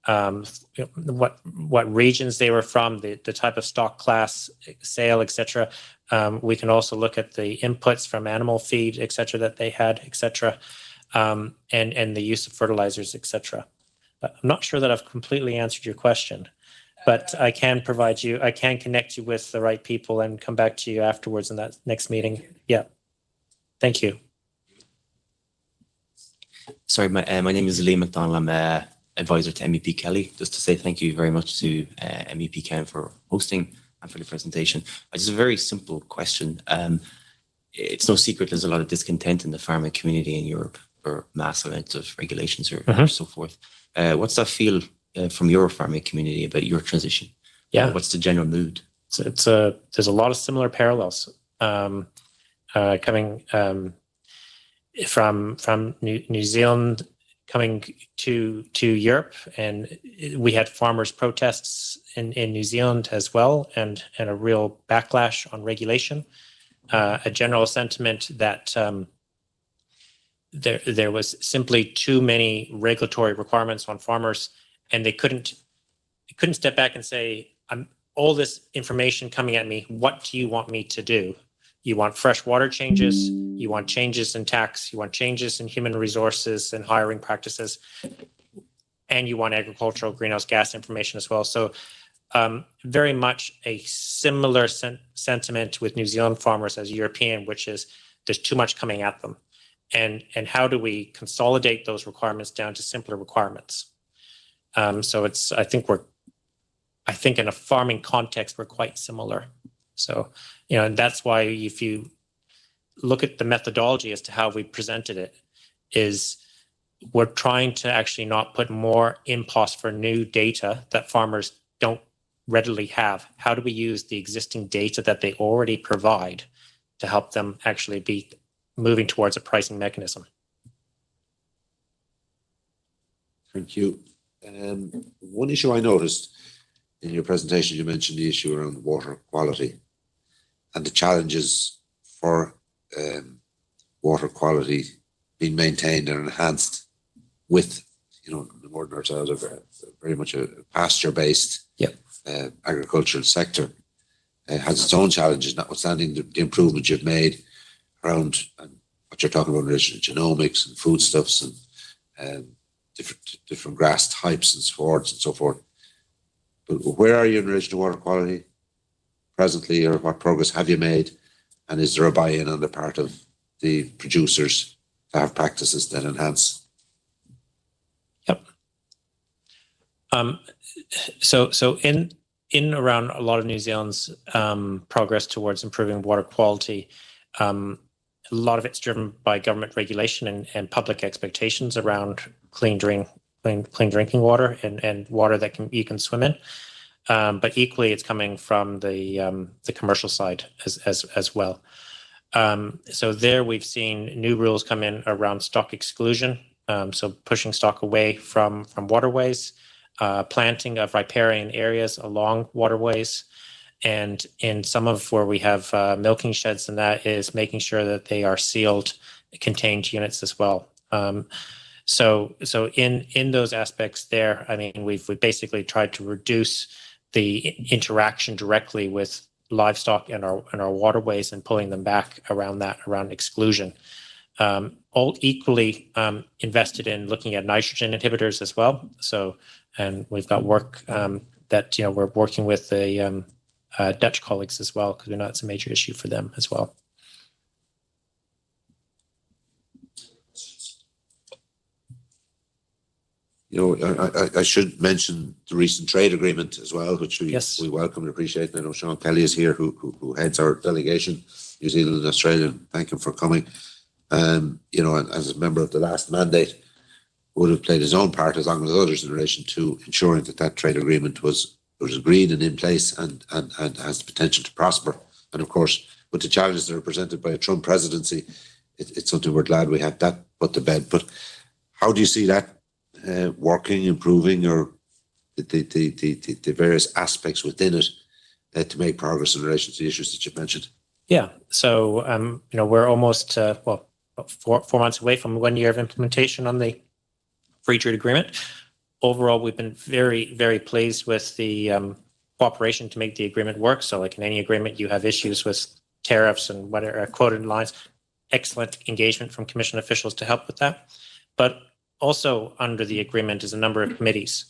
what regions they were from, the type of stock class, sale, etc. We can also look at the inputs from animal feed, etc., that they had, etc., and the use of fertilizers, etc. I'm not sure that I've completely answered your question, but I can connect you with the right people and come back to you afterwards in that next meeting. Yeah. Thank you. Sorry, my name is Lee McDonald. I'm advisor to MEP Kelly, just to say thank you very much to MEP Cowen for hosting and for the presentation. Just a very simple question. It's no secret there's a lot of discontent in the pharma community in Europe for mass amounts of regulations or so forth. What's that feel from your pharma community about your transition? Yeah. What's the general mood? So there's a lot of similar parallels coming from New Zealand coming to Europe, and we had farmers' protests in New Zealand as well, and a real backlash on regulation. A general sentiment that there was simply too many regulatory requirements on farmers, and they couldn't step back and say, all this information coming at me, what do you want me to do? You want fresh water changes, you want changes in tax, you want changes in human resources and hiring practices, and you want agricultural greenhouse gas information as well. So very much a similar sentiment with New Zealand farmers as European, which is there's too much coming at them. And how do we consolidate those requirements down to simpler requirements? So I think in a farming context, we're quite similar. So, and that's why if you look at the methodology as to how we presented it, is we're trying to actually not put more impost for new data that farmers don't readily have. How do we use the existing data that they already provide to help them actually be moving towards a pricing mechanism? Thank you. One issue I noticed in your presentation, you mentioned the issue around water quality and the challenges for water quality being maintained and enhanced with, the Northern ourselves are very much a pasture-based agricultural sector. It has its own challenges, notwithstanding the improvements you've made around what you're talking about in relation to genomics and foodstuffs and different grass types and sports and so forth. But where are you in relation to water quality presently, or what progress have you made? And is there a buy-in on the part of the producers to have practices that enhance? Yep. So in around a lot of New Zealand's progress towards improving water quality, a lot of it's driven by government regulation and public expectations around clean drinking water and water that you can swim in. But equally, it's coming from the commercial side as well. So there we've seen new rules come in around stock exclusion, so pushing stock away from waterways, planting of riparian areas along waterways, and in some of where we have milking sheds, and that is making sure that they are sealed, contained units as well. So in those aspects there, I mean, we've basically tried to reduce the interaction directly with livestock in our waterways and pulling them back around exclusion. All equally invested in looking at nitrogen inhibitors as well. So, and we've got work that we're working with the Dutch colleagues as well, because we know it's a major issue for them as well. I should mention the recent trade agreement as well, which we welcome and appreciate. And I know Sean Kelly is here, who heads our delegation, New Zealand and Australia. Thank him for coming. And as a member of the last mandate, would have played his own part, as long as others, in relation to ensuring that trade agreement was agreed and in place and has the potential to prosper. And of course, with the challenges that are presented by a Trump presidency, it's something we're glad we have that put to bed. But how do you see that working, improving, or the various aspects within it to make progress in relation to the issues that you've mentioned? Yeah. So, we're almost, 4 months away from 1 year of implementation on the free trade agreement. Overall, we've been very, very pleased with the cooperation to make the agreement work. So like in any agreement, you have issues with tariffs and whatever quoted lines. Excellent engagement from Commission officials to help with that. But also under the agreement is a number of committees.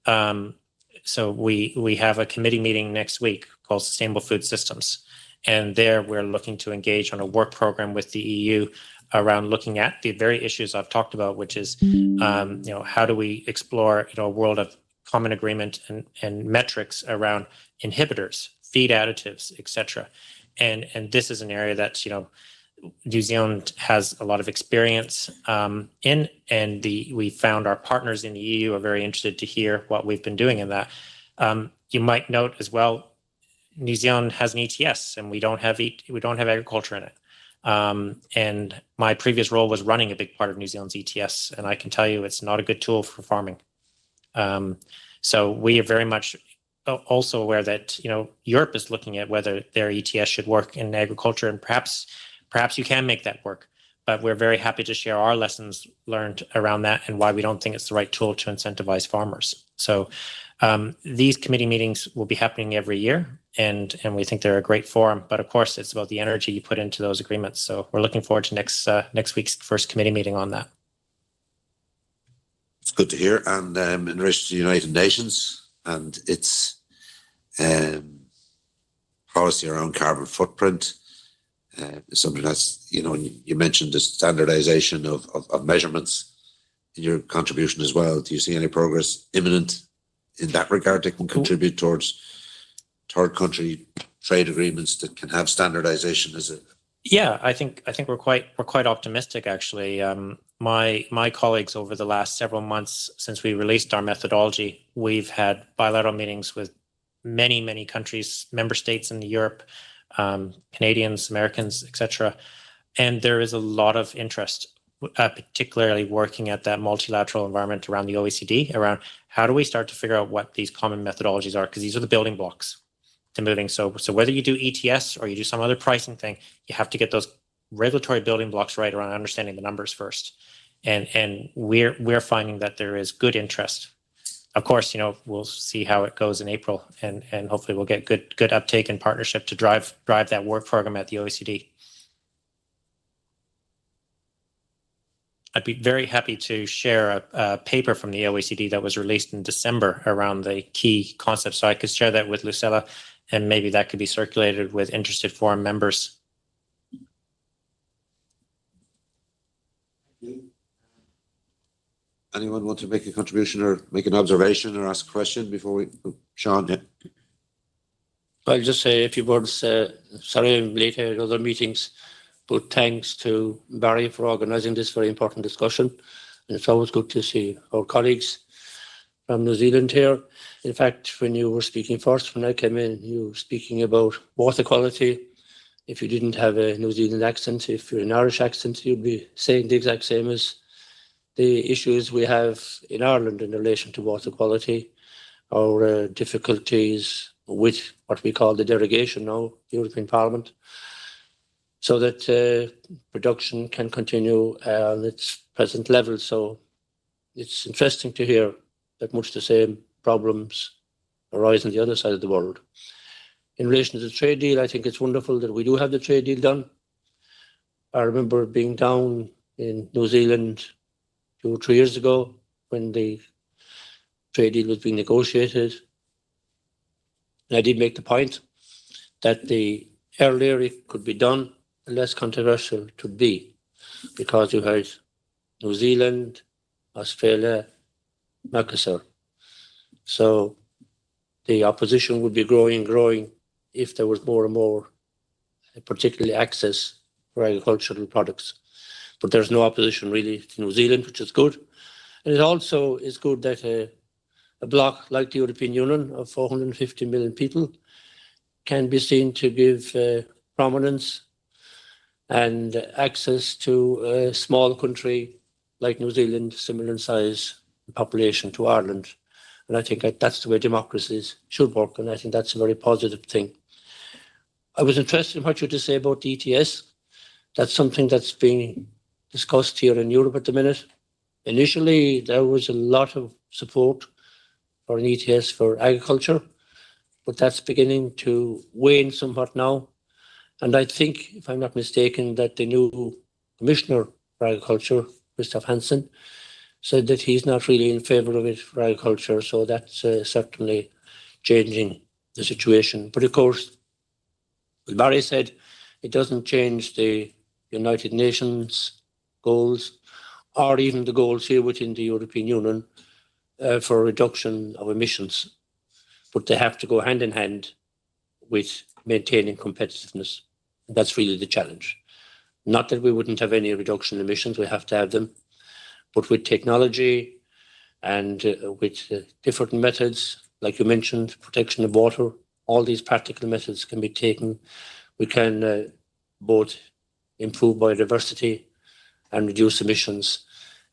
So we have a committee meeting next week called Sustainable Food Systems. And there we're looking to engage on a work program with the EU around looking at the very issues I've talked about, which is, how do we explore, a world of common agreement and metrics around inhibitors, feed additives, etc. And this is an area that, New Zealand has a lot of experience in, and we found our partners in the EU are very interested to hear what we've been doing in that. You might note as well, New Zealand has an ETS, and we don't have agriculture in it. And my previous role was running a big part of New Zealand's ETS, and I can tell you it's not a good tool for farming. So we are very much also aware that Europe is looking at whether their ETS should work in agriculture, and perhaps you can make that work. But we're very happy to share our lessons learned around that and why we don't think it's the right tool to incentivize farmers. So these committee meetings will be happening every year, and we think they're a great forum. But of course, it's about the energy you put into those agreements. So we're looking forward to next week's first committee meeting on that. It's good to hear. And in relation to the United Nations and its policy around carbon footprint, something that's, you mentioned the standardization of measurements in your contribution as well. Do you see any progress imminent in that regard that can contribute towards third country trade agreements that can have standardization as a? Yeah, I think we're quite optimistic actually. My colleagues over the last several months since we released our methodology, we've had bilateral meetings with many countries, member states in Europe, Canadians, Americans, etc. And there is a lot of interest, particularly working at that multilateral environment around the OECD, around how do we start to figure out what these common methodologies are, because these are the building blocks to moving. So whether you do ETS or you do some other pricing thing, you have to get those regulatory building blocks right around understanding the numbers first. And we're finding that there is good interest. Of course, we'll see how it goes in April, and hopefully we'll get good uptake and partnership to drive that work program at the OECD. I'd be very happy to share a paper from the OECD that was released in December around the key concepts. So I could share that with Lucella, and maybe that could be circulated with interested forum members. Anyone want to make a contribution or make an observation or ask a question before we, Sean? Yeah. I'll just say a few words. Sorry I'm late at other meetings, but thanks to Barry for organising this very important discussion. And it's always good to see our colleagues from New Zealand here. In fact, when you were speaking first, when I came in, you were speaking about water quality. If you didn't have a New Zealand accent, if you're an Irish accent, you'd be saying the exact same as the issues we have in Ireland in relation to water quality, our difficulties with what we call the derogation now, the European Parliament, so that production can continue on its present level. So it's interesting to hear that much the same problems arise on the other side of the world. In relation to the trade deal, I think it's wonderful that we do have the trade deal done. I remember being down in New Zealand 2 or 3 years ago when the trade deal was being negotiated. And I did make the point that the earlier it could be done, the less controversial it would be, because you had New Zealand, Australia, Mercosur. So the opposition would be growing if there was more and more, particularly access for agricultural products. But there's no opposition really to New Zealand, which is good. And it also is good that a bloc like the European Union of 450 million people can be seen to give prominence and access to a small country like New Zealand, similar in size and population to Ireland. And I think that's the way democracies should work, and I think that's a very positive thing. I was interested in what you had to say about the ETS. That's something that's being discussed here in Europe at the minute. Initially, there was a lot of support for an ETS for agriculture, but that's beginning to wane somewhat now. And I think, if I'm not mistaken, that the new Commissioner for Agriculture, Christophe Hansen, said that he's not really in favour of it for agriculture. So that's certainly changing the situation. But of course, As Barry said, it doesn't change the United Nations goals or even the goals here within the European Union for reduction of emissions. But they have to go hand in hand with maintaining competitiveness. That's really the challenge. Not that we wouldn't have any reduction in emissions, we have to have them. But with technology and with different methods, like you mentioned, protection of water, all these practical methods can be taken. We can both improve biodiversity and reduce emissions.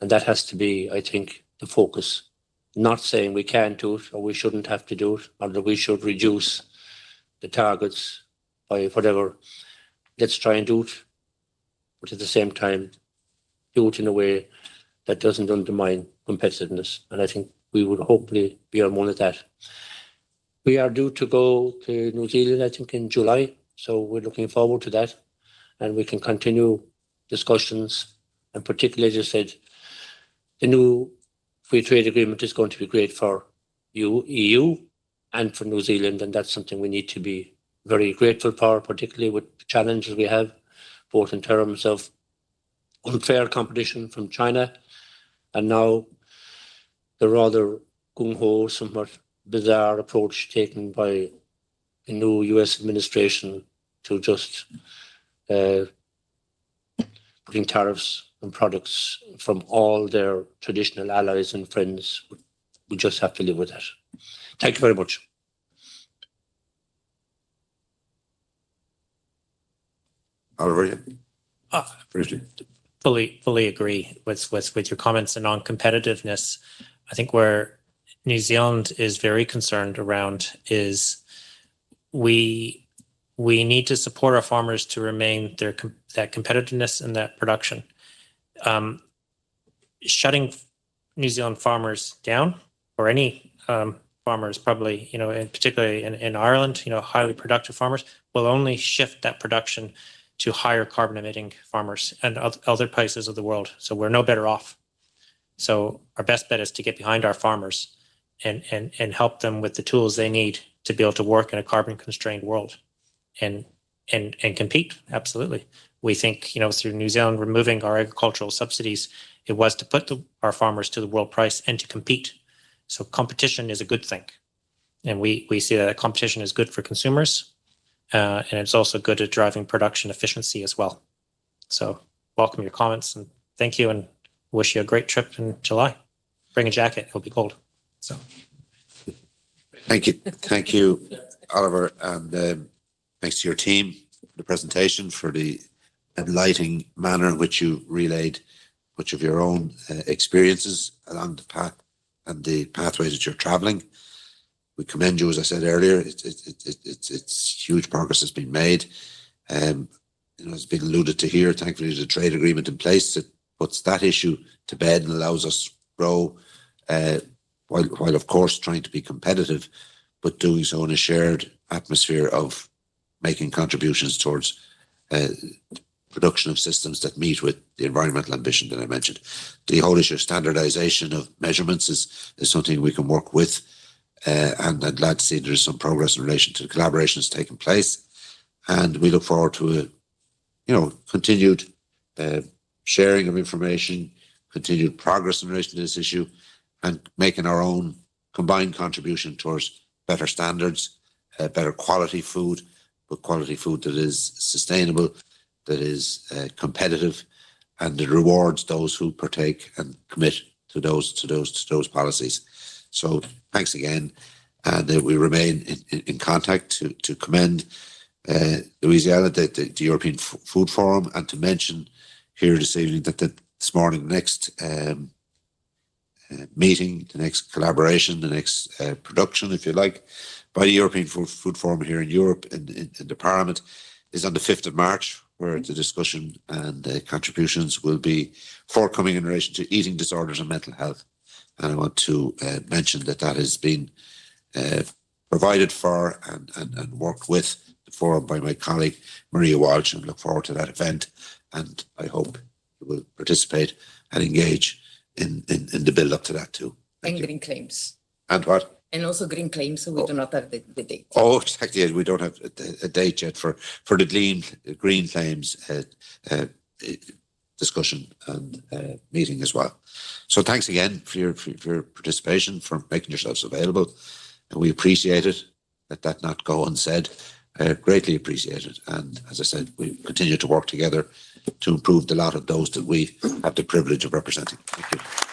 And that has to be, I think, the focus. Not saying we can't do it or we shouldn't have to do it or that we should reduce the targets by whatever. Let's try and do it, but at the same time, do it in a way that doesn't undermine competitiveness. And I think we would hopefully be on one of that. We are due to go to New Zealand, I think, in July. So we're looking forward to that. And we can continue discussions. And particularly, as you said, the new free trade agreement is going to be great for EU and for New Zealand. And that's something we need to be very grateful for, particularly with the challenges we have, both in terms of unfair competition from China and now the rather gung-ho, somewhat bizarre approach taken by the new US administration to just putting tariffs on products from all their traditional allies and friends. We just have to live with that. Thank you very much. Oliver, briefly. Fully agree with your comments. And on competitiveness, I think where New Zealand is very concerned around is we need to support our farmers to remain that competitiveness and that production. Shutting New Zealand farmers down, or any farmers probably, and particularly in Ireland, highly productive farmers, will only shift that production to higher carbon emitting farmers and other places of the world. So we're no better off. So our best bet is to get behind our farmers and help them with the tools they need to be able to work in a carbon constrained world and compete. Absolutely. We think, through New Zealand removing our agricultural subsidies, it was to put our farmers to the world price and to compete. So competition is a good thing. And we see that competition is good for consumers. And it's also good at driving production efficiency as well. So welcome your comments and thank you, and wish you a great trip in July. Bring a jacket, it'll be cold. So Thank you, Oliver, and thanks to your team for the presentation, for the enlightening manner in which you relayed much of your own experiences along the path and the pathway that you're travelling. We commend you, as I said earlier. It's huge progress has been made. It's been alluded to here. Thankfully, there's a trade agreement in place that puts that issue to bed and allows us to grow, while of course trying to be competitive, but doing so in a shared atmosphere of making contributions towards production of systems that meet with the environmental ambition that I mentioned. The whole issue of standardization of measurements is something we can work with. And I'm glad to see there is some progress in relation to the collaborations taking place, and we look forward to a continued sharing of information, continued progress in relation to this issue, and making our own combined contribution towards better standards, better quality food, but quality food that is sustainable, that is competitive, and that rewards those who partake and commit to those policies. So thanks again, and we remain in contact to commend Louisiana, the European Food Forum, and to mention here this evening that this morning, the next meeting, the next collaboration, the next production, if you like, by the European Food Forum here in Europe in the Parliament is on the 5th of March, where the discussion and contributions will be forthcoming in relation to eating disorders and mental health. And I want to mention that has been provided for and worked with the forum by my colleague Maria Walsh, and look forward to that event. And I hope you will participate and engage in the build up to that too. And green claims. And what? And also green claims, so we do not have the date. Oh, exactly. We don't have a date yet for the green claims discussion and meeting as well. So thanks again for your participation, for making yourselves available. And we appreciate it. Let that not go unsaid. Greatly appreciated. And as I said, we continue to work together to improve the lot of those that we have the privilege of representing. Thank you.